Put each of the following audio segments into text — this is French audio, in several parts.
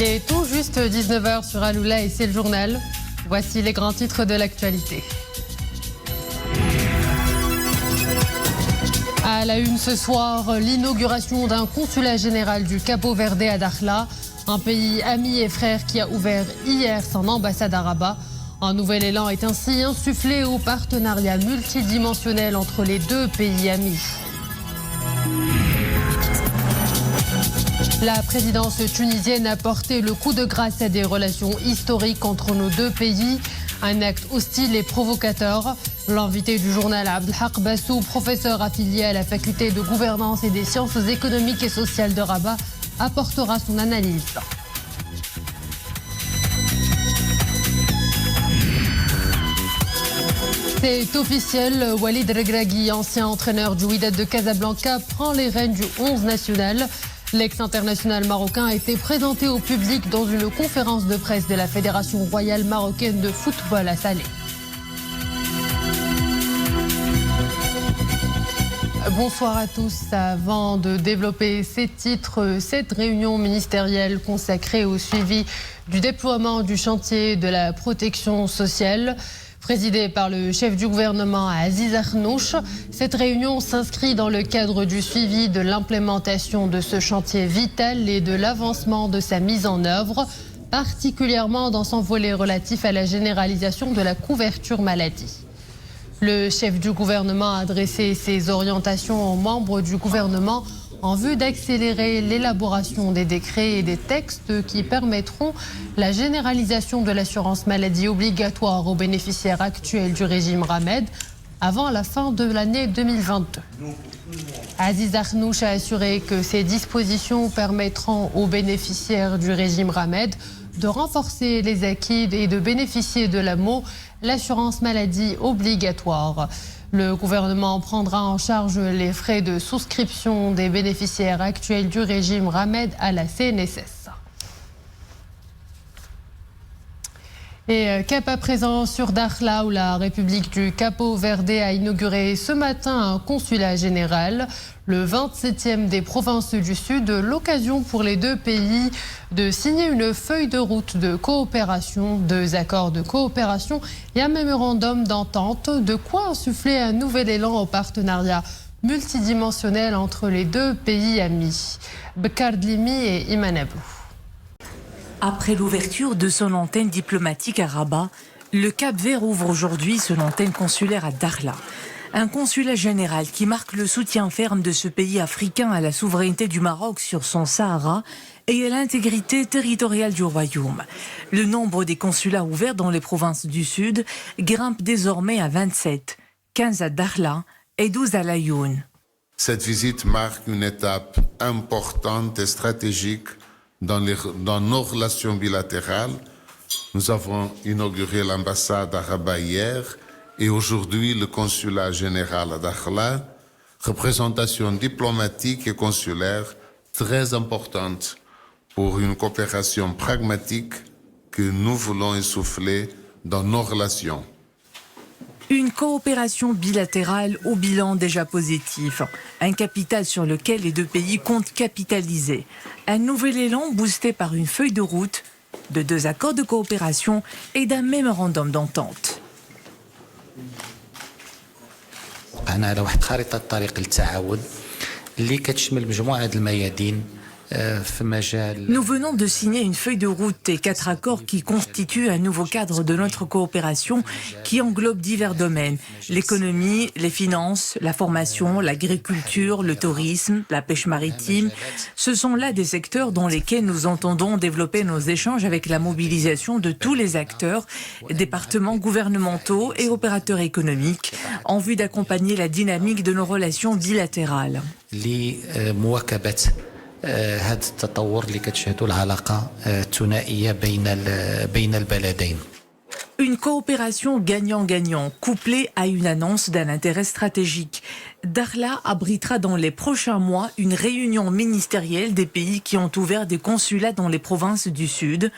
Il est tout juste 19h sur Aloula et c'est le journal. Voici les grands titres de l'actualité. À la une ce soir, l'inauguration d'un consulat général du Cabo Verde à Dakhla, un pays ami et frère qui a ouvert hier son ambassade à Rabat. Un nouvel élan est ainsi insufflé au partenariat multidimensionnel entre les deux pays amis. La présidence tunisienne a porté le coup de grâce à des relations historiques entre nos deux pays. Un acte hostile et provocateur. L'invité du journal Abdelhak Bassou, professeur affilié à la faculté de gouvernance et des sciences économiques et sociales de Rabat, apportera son analyse. C'est officiel, Walid Regragui, ancien entraîneur du Wydad de Casablanca, prend les rênes du 11 national. L'ex-international marocain a été présenté au public dans une conférence de presse de la Fédération royale marocaine de football à Salé. Bonsoir à tous. Avant de développer ces titres, cette réunion ministérielle consacrée au suivi du déploiement du chantier de la protection sociale, présidée par le chef du gouvernement Aziz Arnouch. Cette réunion s'inscrit dans le cadre du suivi de l'implémentation de ce chantier vital et de l'avancement de sa mise en œuvre, particulièrement dans son volet relatif à la généralisation de la couverture maladie. Le chef du gouvernement a adressé ses orientations aux membres du gouvernement en vue d'accélérer l'élaboration des décrets et des textes qui permettront la généralisation de l'assurance maladie obligatoire aux bénéficiaires actuels du régime Ramed avant la fin de l'année 2022. Aziz Arnouch a assuré que ces dispositions permettront aux bénéficiaires du régime Ramed de renforcer les acquis et de bénéficier de l'AMO, l'assurance maladie obligatoire. Le gouvernement prendra en charge les frais de souscription des bénéficiaires actuels du régime Ramed à la CNSS. Et cap à présent sur Dakhla, où la République du Cabo Verde a inauguré ce matin un consulat général, le 27e des provinces du Sud, l'occasion pour les deux pays de signer une feuille de route de coopération, 2 accords de coopération et un mémorandum d'entente, de quoi insuffler un nouvel élan au partenariat multidimensionnel entre les deux pays amis. Bekar Dlimi et Iman Abou. Après l'ouverture de son antenne diplomatique à Rabat, le Cap-Vert ouvre aujourd'hui son antenne consulaire à Dakhla. Un consulat général qui marque le soutien ferme de ce pays africain à la souveraineté du Maroc sur son Sahara et à l'intégrité territoriale du royaume. Le nombre des consulats ouverts dans les provinces du Sud grimpe désormais à 27, 15 à Dakhla et 12 à Laayoune. Cette visite marque une étape importante et stratégique dans nos relations bilatérales. Nous avons inauguré l'ambassade à Rabat hier et aujourd'hui le consulat général à Dakhla, représentation diplomatique et consulaire très importante pour une coopération pragmatique que nous voulons insuffler dans nos relations. Une coopération bilatérale au bilan déjà positif. Un capital sur lequel les deux pays comptent capitaliser. Un nouvel élan boosté par une feuille de route, de 2 accords de coopération et d'un mémorandum d'entente. Nous venons de signer une feuille de route et 4 accords qui constituent un nouveau cadre de notre coopération qui englobe divers domaines. L'économie, les finances, la formation, l'agriculture, le tourisme, la pêche maritime. Ce sont là des secteurs dans lesquels nous entendons développer nos échanges avec la mobilisation de tous les acteurs, départements gouvernementaux et opérateurs économiques, en vue d'accompagner la dynamique de nos relations bilatérales. هذا التطور اللي كتشهدوا العلاقة الثنائية بين البلدين. Une coopération gagnant-gagnant, couplée à une annonce d'un intérêt stratégique. Dakhla abritera dans les prochains mois une réunion ministérielle des pays qui ont ouvert des consulats dans les provinces du Sud.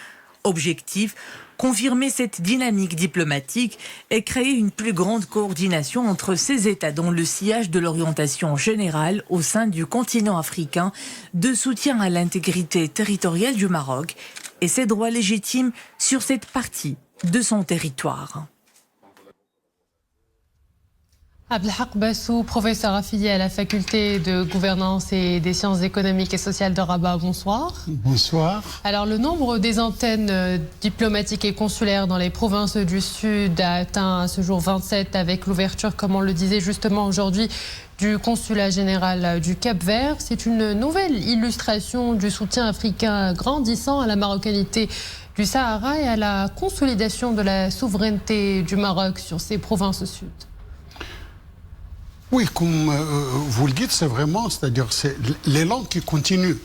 Objectif, confirmer cette dynamique diplomatique et créer une plus grande coordination entre ces États dans le sillage de l'orientation générale au sein du continent africain de soutien à l'intégrité territoriale du Maroc et ses droits légitimes sur cette partie de son territoire. Abdelhak Bassou, professeur affilié à la faculté de gouvernance et des sciences économiques et sociales de Rabat, bonsoir. Bonsoir. Alors le nombre des antennes diplomatiques et consulaires dans les provinces du Sud a atteint à ce jour 27 avec l'ouverture, comme on le disait justement aujourd'hui, du consulat général du Cap-Vert. C'est une nouvelle illustration du soutien africain grandissant à la marocanité du Sahara et à la consolidation de la souveraineté du Maroc sur ces provinces sud. Oui, comme vous le dites, c'est vraiment, c'est-à-dire c'est l'élan qui continue.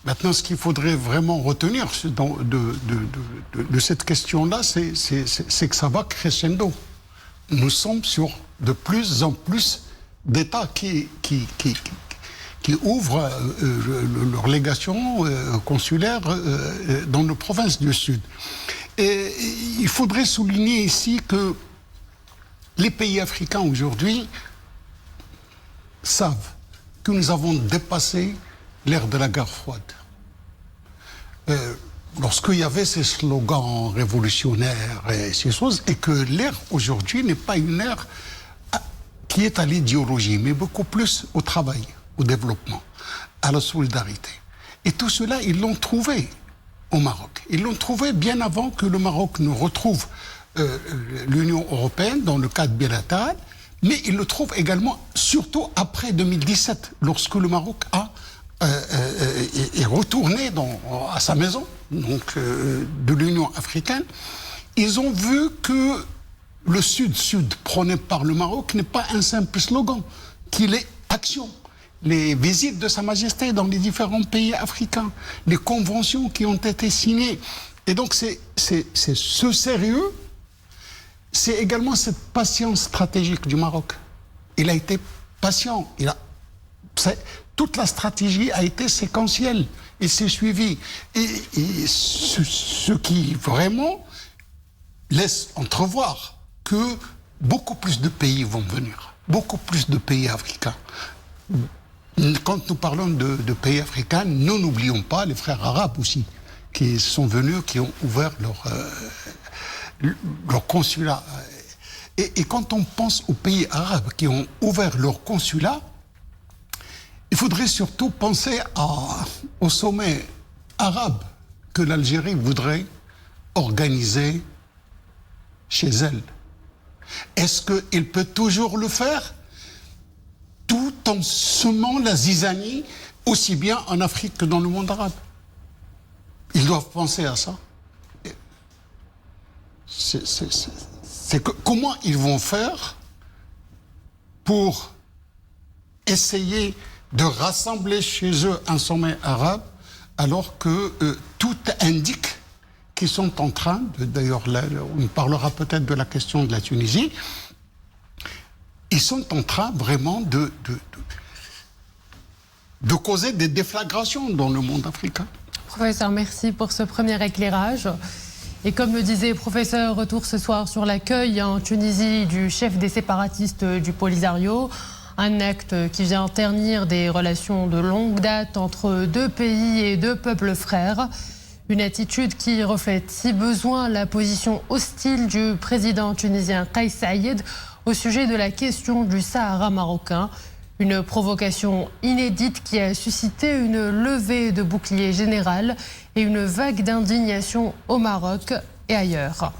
Maintenant, ce qu'il faudrait vraiment retenir de cette question-là, c'est que ça va crescendo. Nous sommes sur de plus en plus d'États qui ouvrent leurs légations consulaires dans nos provinces du Sud. Et il faudrait souligner ici que les pays africains aujourd'hui savent que nous avons dépassé l'ère de la guerre froide. Lorsqu'il y avait ces slogans révolutionnaires et ces choses, et que l'ère aujourd'hui n'est pas une ère qui est à l'idéologie, mais beaucoup plus au travail, au développement, à la solidarité. Et tout cela, ils l'ont trouvé au Maroc. Ils l'ont trouvé bien avant que le Maroc ne retrouve l'Union européenne dans le cadre bilatéral, mais ils le trouvent également, surtout après 2017, lorsque le Maroc est retourné à sa maison, donc de l'Union africaine. Ils ont vu que le Sud-Sud prôné par le Maroc n'est pas un simple slogan, qu'il est action. Les visites de Sa Majesté dans les différents pays africains, les conventions qui ont été signées. Et donc c'est ce sérieux. C'est également cette patience stratégique du Maroc. Il a été patient. Toute la stratégie a été séquentielle. Il s'est suivi. Et ce qui vraiment laisse entrevoir que beaucoup plus de pays vont venir. Beaucoup plus de pays africains. Quand nous parlons de pays africains, nous n'oublions pas les frères arabes aussi, qui sont venus, qui ont ouvert leur consulat. Et quand on pense aux pays arabes qui ont ouvert leur consulat, il faudrait surtout penser au sommet arabe que l'Algérie voudrait organiser chez elle. Est-ce qu'il peut toujours le faire tout en semant la zizanie aussi bien en Afrique que dans le monde arabe? Ils doivent penser à ça. Comment ils vont faire pour essayer de rassembler chez eux un sommet arabe alors que tout indique qu'ils sont en train, d'ailleurs là, on parlera peut-être de la question de la Tunisie, ils sont en train vraiment de causer des déflagrations dans le monde africain. Professeur, merci pour ce premier éclairage. Et comme le disait le professeur, retour ce soir sur l'accueil en Tunisie du chef des séparatistes du Polisario, un acte qui vient ternir des relations de longue date entre deux pays et deux peuples frères. Une attitude qui reflète, si besoin, la position hostile du président tunisien Kais Saïed au sujet de la question du Sahara marocain. Une provocation inédite qui a suscité une levée de bouclier général et une vague d'indignation au Maroc et ailleurs.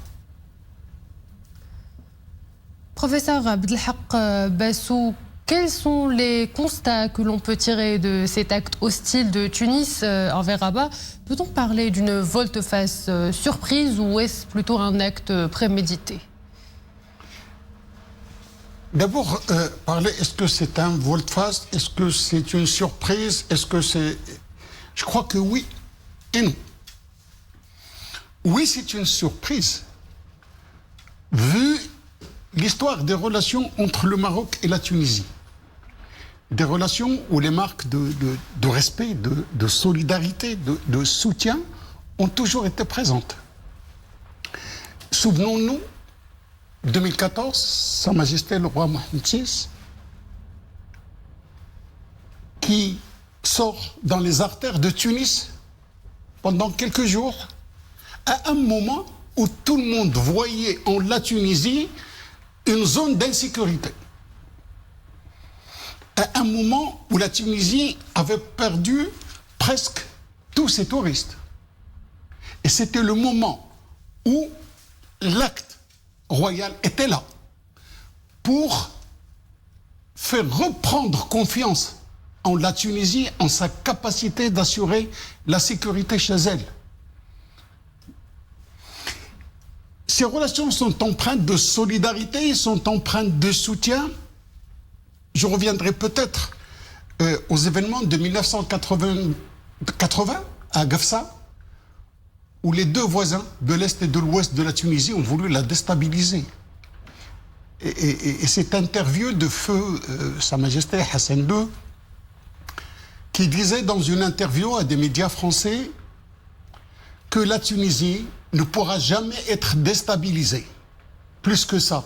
Professeur Abdelhak Bassou, quels sont les constats que l'on peut tirer de cet acte hostile de Tunis envers Rabat? Peut-on parler d'une volte-face surprise ou est-ce plutôt un acte prémédité? D'abord, parler, est-ce que c'est un volte-face? Est-ce que c'est une surprise? Est-ce que c'est... Je crois que oui et non. Oui, c'est une surprise, vu l'histoire des relations entre le Maroc et la Tunisie. Des relations où les marques de respect, de solidarité, de soutien ont toujours été présentes. Souvenons-nous, 2014, Sa Majesté le roi Mohamed VI, qui sort dans les artères de Tunis pendant quelques jours à un moment où tout le monde voyait en la Tunisie une zone d'insécurité. À un moment où la Tunisie avait perdu presque tous ses touristes. Et c'était le moment où l'acte royal était là pour faire reprendre confiance en la Tunisie, en sa capacité d'assurer la sécurité chez elle. Ces relations sont empreintes de solidarité, sont empreintes de soutien. Je reviendrai peut-être aux événements de 1980 à Gafsa, où les deux voisins de l'Est et de l'Ouest de la Tunisie ont voulu la déstabiliser. Et cette interview de feu Sa Majesté Hassan II, qui disait dans une interview à des médias français que la Tunisie ne pourra jamais être déstabilisée. Plus que ça,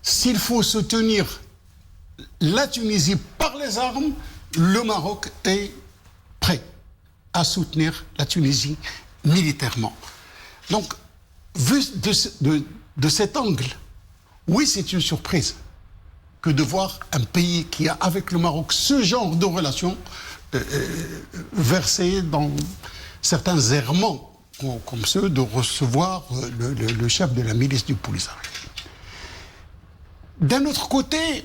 s'il faut soutenir la Tunisie par les armes, le Maroc est prêt à soutenir la Tunisie militairement. Donc, vu de cet angle, oui, c'est une surprise que de voir un pays qui a avec le Maroc ce genre de relations verser dans certains errements comme ceux de recevoir le chef de la milice du Polisario. D'un autre côté,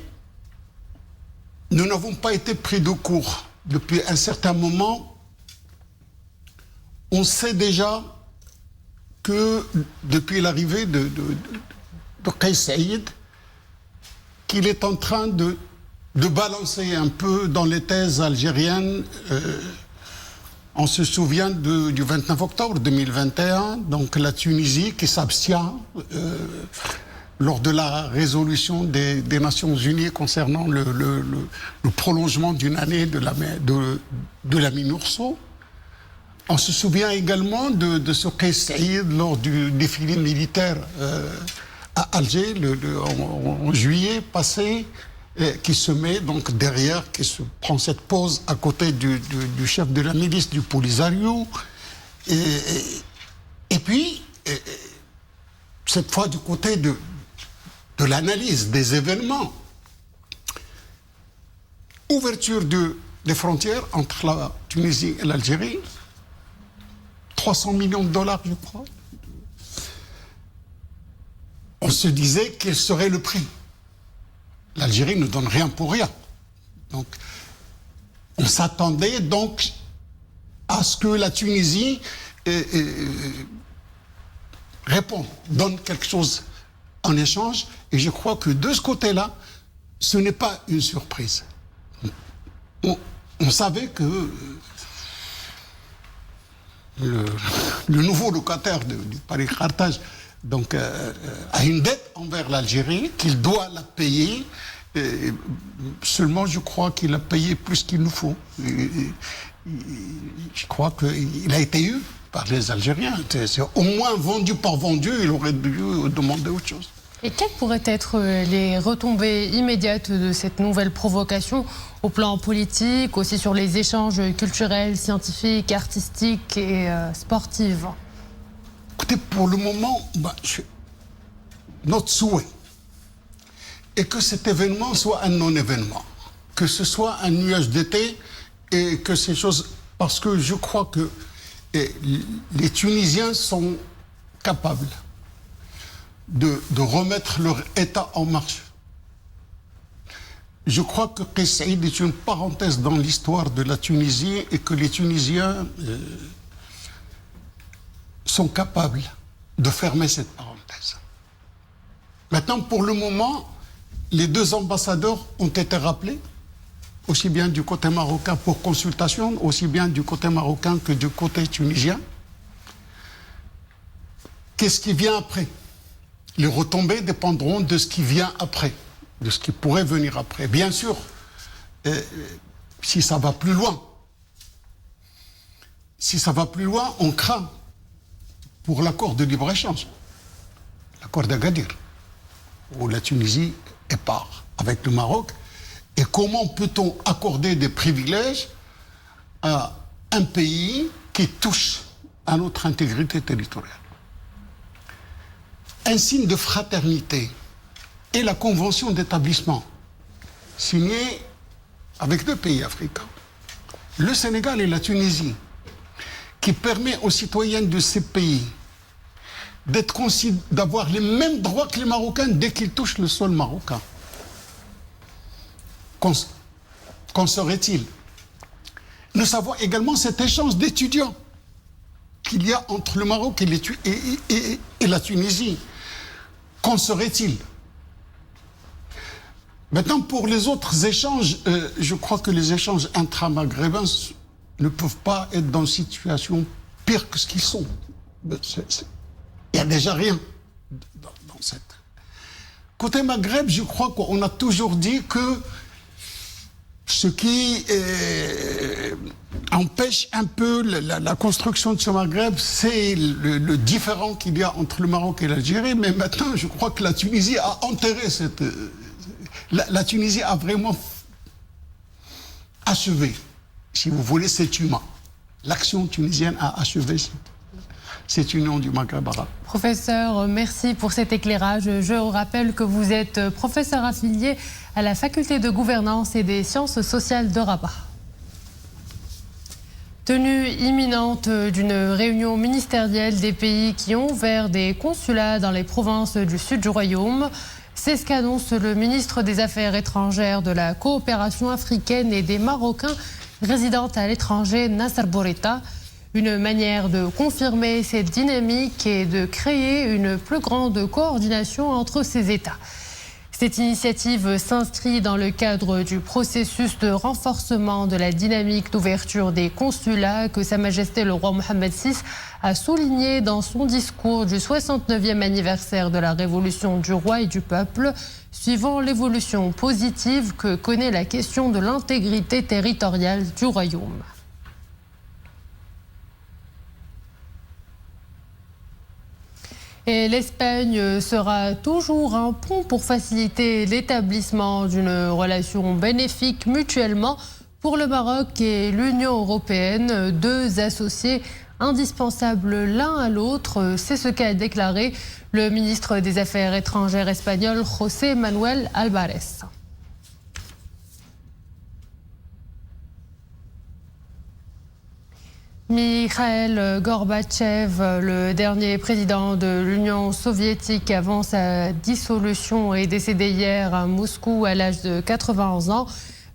nous n'avons pas été pris de court depuis un certain moment. On sait déjà que depuis l'arrivée de Kais Saïd, qu'il est en train de balancer un peu dans les thèses algériennes. On se souvient du 29 octobre 2021, donc la Tunisie qui s'abstient lors de la résolution des Nations Unies concernant le prolongement d'une année de la MINURSO. On se souvient également de ce Kais Saïd lors du défilé militaire à Alger en juillet passé, qui se met donc derrière, qui se prend cette pose à côté du chef de la milice du Polisario. Et puis, cette fois du côté de l'analyse des événements, ouverture des frontières entre la Tunisie et l'Algérie, 300 millions de dollars, je crois. On se disait quel serait le prix. L'Algérie ne donne rien pour rien. Donc, on s'attendait donc à ce que la Tunisie réponde, donne quelque chose en échange. Et je crois que de ce côté-là, ce n'est pas une surprise. On savait que le nouveau locataire du Paris Carthage donc, a une dette envers l'Algérie, qu'il doit la payer. Seulement, je crois qu'il a payé plus qu'il nous faut. Je crois qu'il a été eu par les Algériens. C'est au moins vendu par vendu, il aurait dû demander autre chose. Et quelles pourraient être les retombées immédiates de cette nouvelle provocation au plan politique, aussi sur les échanges culturels, scientifiques, artistiques et sportifs? Écoutez, pour le moment, notre souhait est que cet événement soit un non-événement, que ce soit un nuage d'été et que ces choses... Parce que je crois que les Tunisiens sont capables de remettre leur État en marche. Je crois que Kais Saïd est une parenthèse dans l'histoire de la Tunisie et que les Tunisiens sont capables de fermer cette parenthèse. Maintenant, pour le moment, les deux ambassadeurs ont été rappelés, aussi bien du côté marocain pour consultation, aussi bien du côté marocain que du côté tunisien. Qu'est-ce qui vient après? Les retombées dépendront de ce qui vient après, de ce qui pourrait venir après. Bien sûr, si ça va plus loin, on craint pour l'accord de libre-échange, l'accord d'Agadir, où la Tunisie est part avec le Maroc. Et comment peut-on accorder des privilèges à un pays qui touche à notre intégrité territoriale. Un signe de fraternité est la convention d'établissement signée avec 2 pays africains, le Sénégal et la Tunisie, qui permet aux citoyens de ces pays d'avoir les mêmes droits que les Marocains dès qu'ils touchent le sol marocain. Qu'en serait-il? Nous savons également cet échange d'étudiants qu'il y a entre le Maroc et la Tunisie. Qu'en serait-il? Maintenant, pour les autres échanges, je crois que les échanges intra-maghrébins ne peuvent pas être dans une situation pire que ce qu'ils sont. Il n'y a déjà rien dans cette... Côté Maghreb, je crois qu'on a toujours dit que ce qui empêche un peu la construction de ce Maghreb, c'est le différend qu'il y a entre le Maroc et l'Algérie. Mais maintenant, je crois que la Tunisie a enterré cette... La Tunisie a vraiment achevé, si vous voulez, cet humain. L'action tunisienne a achevé cette union du Maghreb arabe. Professeur, merci pour cet éclairage. Je rappelle que vous êtes professeur affilié à la faculté de gouvernance et des sciences sociales de Rabat. Tenue imminente d'une réunion ministérielle des pays qui ont ouvert des consulats dans les provinces du sud du royaume. C'est ce qu'annonce le ministre des Affaires étrangères, de la coopération africaine et des Marocains résidant à l'étranger, Nasser Bourita. Une manière de confirmer cette dynamique et de créer une plus grande coordination entre ces États. Cette initiative s'inscrit dans le cadre du processus de renforcement de la dynamique d'ouverture des consulats que Sa Majesté le roi Mohammed VI a souligné dans son discours du 69e anniversaire de la Révolution du roi et du peuple, suivant l'évolution positive que connaît la question de l'intégrité territoriale du royaume. Et l'Espagne sera toujours un pont pour faciliter l'établissement d'une relation bénéfique mutuellement pour le Maroc et l'Union européenne, 2 associés indispensables l'un à l'autre. C'est ce qu'a déclaré le ministre des Affaires étrangères espagnol, José Manuel Álvarez. Mikhail Gorbatchev, le dernier président de l'Union soviétique avant sa dissolution, est décédé hier à Moscou à l'âge de 91 ans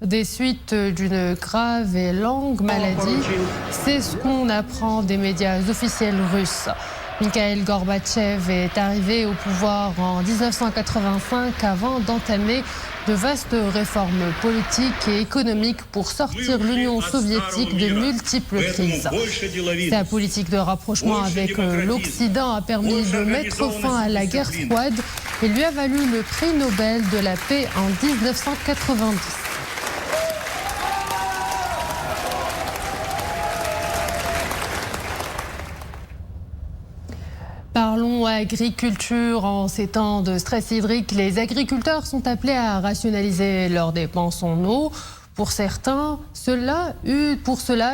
des suites d'une grave et longue maladie. C'est ce qu'on apprend des médias officiels russes. Mikhail Gorbatchev est arrivé au pouvoir en 1985 avant d'entamer de vastes réformes politiques et économiques pour sortir l'Union soviétique de multiples crises. Sa politique de rapprochement avec l'Occident a permis de mettre fin à la guerre froide et lui a valu le prix Nobel de la paix en 1990. Parlons agriculture. En ces temps de stress hydrique, les agriculteurs sont appelés à rationaliser leurs dépenses en eau. Pour cela,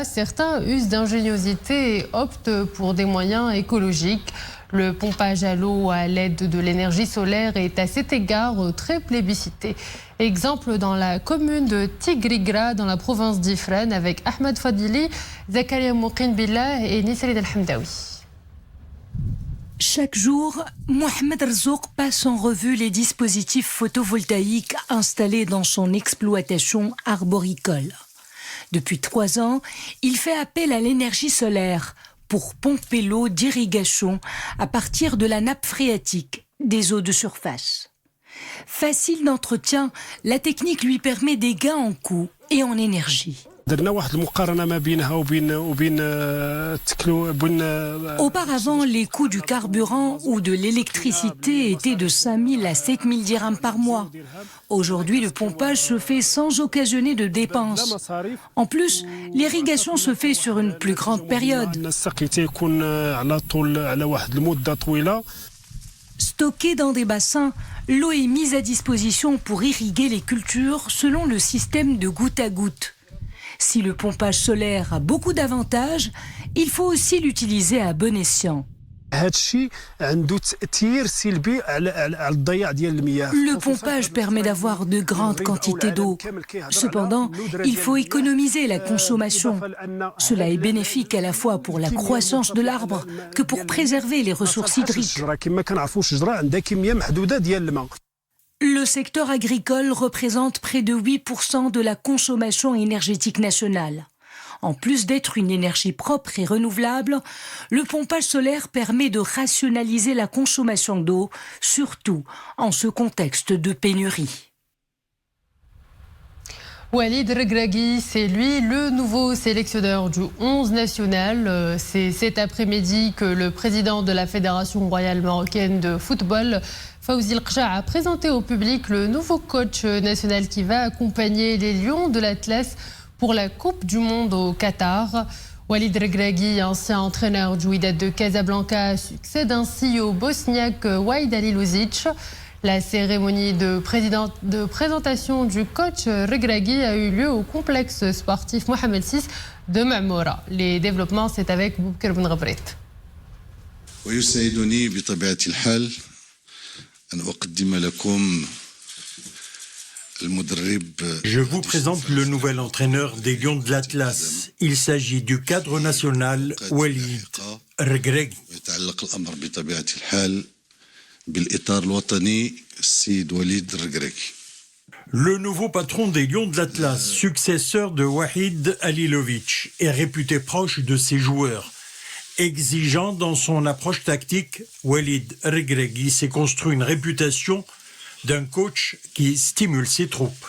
certains usent d'ingéniosité et optent pour des moyens écologiques. Le pompage à l'eau à l'aide de l'énergie solaire est à cet égard très plébiscité. Exemple dans la commune de Tigrigra, dans la province d'Ifrane, avec Ahmed Fadili, Zakaria Mouqin Billah et Nisrid El-Hamdawi. Chaque jour, Mohamed Rzouk passe en revue les dispositifs photovoltaïques installés dans son exploitation arboricole. Depuis 3 ans, il fait appel à l'énergie solaire pour pomper l'eau d'irrigation à partir de la nappe phréatique, des eaux de surface. Facile d'entretien, la technique lui permet des gains en coût et en énergie. Auparavant, les coûts du carburant ou de l'électricité étaient de 5 000 à 7 000 dirhams par mois. Aujourd'hui, le pompage se fait sans occasionner de dépenses. En plus, l'irrigation se fait sur une plus grande période. Stockée dans des bassins, l'eau est mise à disposition pour irriguer les cultures selon le système de goutte à goutte. Si le pompage solaire a beaucoup d'avantages, il faut aussi l'utiliser à bon escient. Le pompage permet d'avoir de grandes quantités d'eau. Cependant, il faut économiser la consommation. Cela est bénéfique à la fois pour la croissance de l'arbre que pour préserver les ressources hydriques. Le secteur agricole représente près de 8% de la consommation énergétique nationale. En plus d'être une énergie propre et renouvelable, le pompage solaire permet de rationaliser la consommation d'eau, surtout en ce contexte de pénurie. Walid Regragui, c'est lui le nouveau sélectionneur du 11 national. C'est cet après-midi que le président de la Fédération royale marocaine de football, Fawzi El Qcha, a présenté au public le nouveau coach national qui va accompagner les Lions de l'Atlas pour la Coupe du Monde au Qatar. Walid Regragui, ancien entraîneur du Wydad de Casablanca, succède ainsi au Bosniaque Wahid Halilović. La cérémonie de présentation du coach Regragui a eu lieu au complexe sportif Mohamed VI de Mamoura. Les développements, c'est avec Boubkir Ben Ghabrit. Je vous présente le nouvel entraîneur des Lions de l'Atlas. Il s'agit du cadre national Walid Regragui. Le nouveau patron des Lions de l'Atlas, successeur de Wahid Halilović, est réputé proche de ses joueurs. Exigeant dans son approche tactique, Walid Regragui s'est construit une réputation d'un coach qui stimule ses troupes.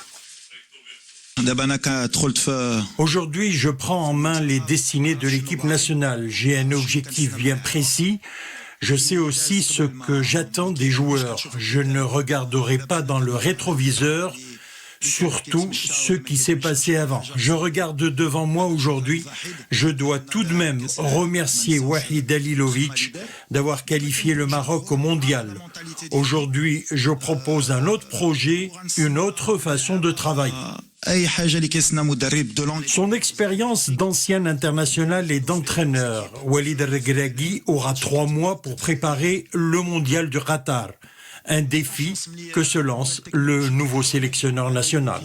Aujourd'hui, je prends en main les destinées de l'équipe nationale. J'ai un objectif bien précis. Je sais aussi ce que j'attends des joueurs. Je ne regarderai pas dans le rétroviseur, surtout ce qui s'est passé avant. Je regarde devant moi aujourd'hui. Je dois tout de même remercier Wahid Halilović d'avoir qualifié le Maroc au mondial. Aujourd'hui, je propose un autre projet, une autre façon de travailler. Son expérience d'ancien international et d'entraîneur, Walid Regragui aura 3 mois pour préparer le mondial du Qatar. Un défi que se lance le nouveau sélectionneur national.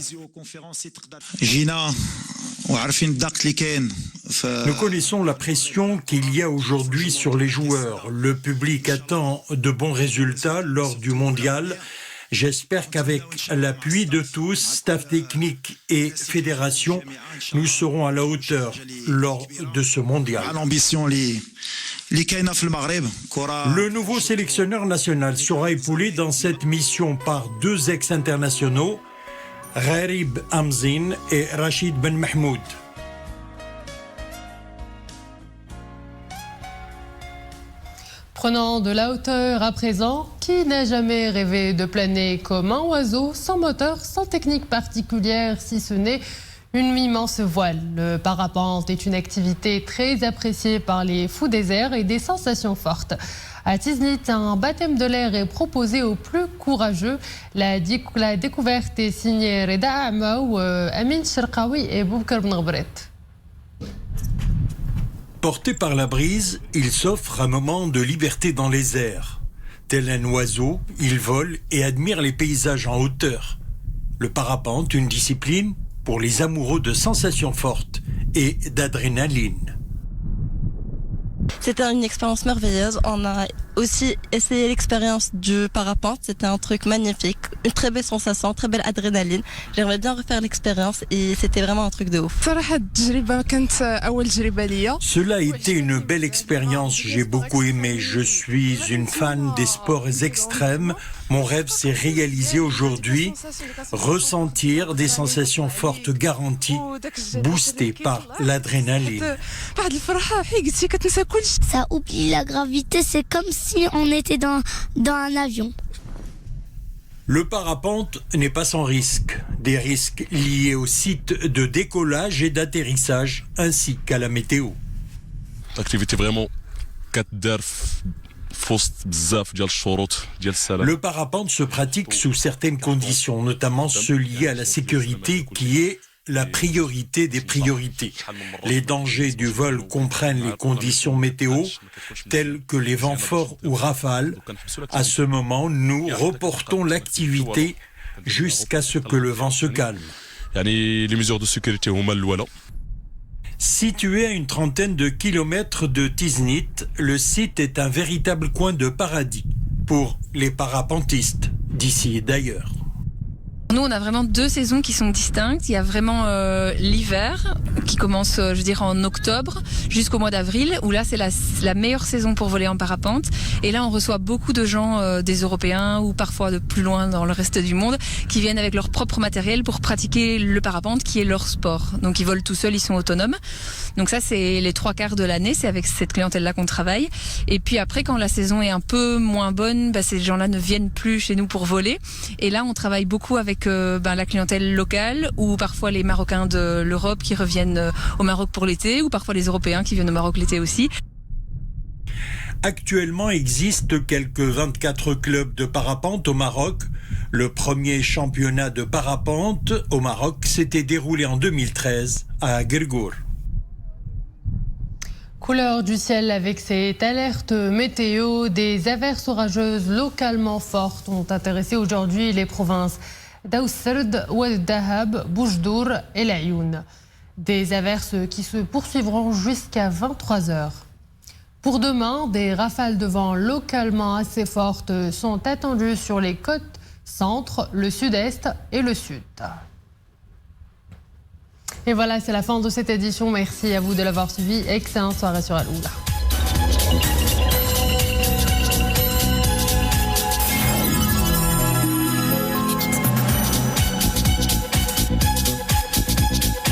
Nous connaissons la pression qu'il y a aujourd'hui sur les joueurs. Le public attend de bons résultats lors du mondial. J'espère qu'avec l'appui de tous, staff technique et fédération, nous serons à la hauteur lors de ce mondial. Le nouveau sélectionneur national sera épaulé dans cette mission par 2 ex-internationaux, Gharib Hamzin et Rachid Ben Mahmoud. Prenant de la hauteur à présent, qui n'a jamais rêvé de planer comme un oiseau, sans moteur, sans technique particulière, si ce n'est une immense voile. Le parapente est une activité très appréciée par les fous des airs et des sensations fortes. À Tiznit, un baptême de l'air est proposé aux plus courageux. La découverte est signée Reda Amaou, Amin Cherkaoui et Boubkir Ben Ghabrit. Porté par la brise, il s'offre un moment de liberté dans les airs. Tel un oiseau, il vole et admire les paysages en hauteur. Le parapente, une discipline pour les amoureux de sensations fortes et d'adrénaline. C'était une expérience merveilleuse. On a aussi essayé l'expérience du parapente. C'était un truc magnifique. Une très belle sensation, très belle adrénaline. J'aimerais bien refaire l'expérience et c'était vraiment un truc de ouf. Cela a été une belle expérience. J'ai beaucoup aimé. Je suis une fan des sports extrêmes. Mon rêve s'est réalisé aujourd'hui. Ressentir des sensations fortes garanties, boostées par l'adrénaline. Ça oublie la gravité, c'est comme si on était dans un avion. Le parapente n'est pas sans risque. Des risques liés au site de décollage et d'atterrissage, ainsi qu'à la météo. L'activité vraiment le parapente se pratique sous certaines conditions, notamment ceux liés à la sécurité qui est la priorité des priorités. Les dangers du vol comprennent les conditions météo, telles que les vents forts ou rafales. À ce moment, nous reportons l'activité jusqu'à ce que le vent se calme. Les mesures de sécurité ont mal loué. Situé à une trentaine de kilomètres de Tiznit, le site est un véritable coin de paradis pour les parapentistes d'ici et d'ailleurs. Nous, on a vraiment deux saisons qui sont distinctes. Il y a vraiment l'hiver qui commence, je veux dire, en octobre jusqu'au mois d'avril, où là, c'est la meilleure saison pour voler en parapente. Et là, on reçoit beaucoup de gens, des Européens ou parfois de plus loin dans le reste du monde, qui viennent avec leur propre matériel pour pratiquer le parapente, qui est leur sport. Donc, ils volent tout seuls, ils sont autonomes. Donc ça, c'est les 3/4 de l'année. C'est avec cette clientèle-là qu'on travaille. Et puis après, quand la saison est un peu moins bonne, ces gens-là ne viennent plus chez nous pour voler. Et là, on travaille beaucoup avec la clientèle locale ou parfois les Marocains de l'Europe qui reviennent au Maroc pour l'été ou parfois les Européens qui viennent au Maroc l'été aussi. Actuellement existent quelques 24 clubs de parapente au Maroc. Le premier championnat de parapente au Maroc s'était déroulé en 2013 à Gergour. Couleur du ciel avec cette alerte météo, des averses orageuses localement fortes ont intéressé aujourd'hui les provinces d'Aousserd, Oued Dahab, Boujdour et l'Ayoun. Des averses qui se poursuivront jusqu'à 23h. Pour demain, des rafales de vent localement assez fortes sont attendues sur les côtes centre, le sud-est et le sud. Et voilà, c'est la fin de cette édition. Merci à vous de l'avoir suivi. Excellente soirée sur Al-Oula.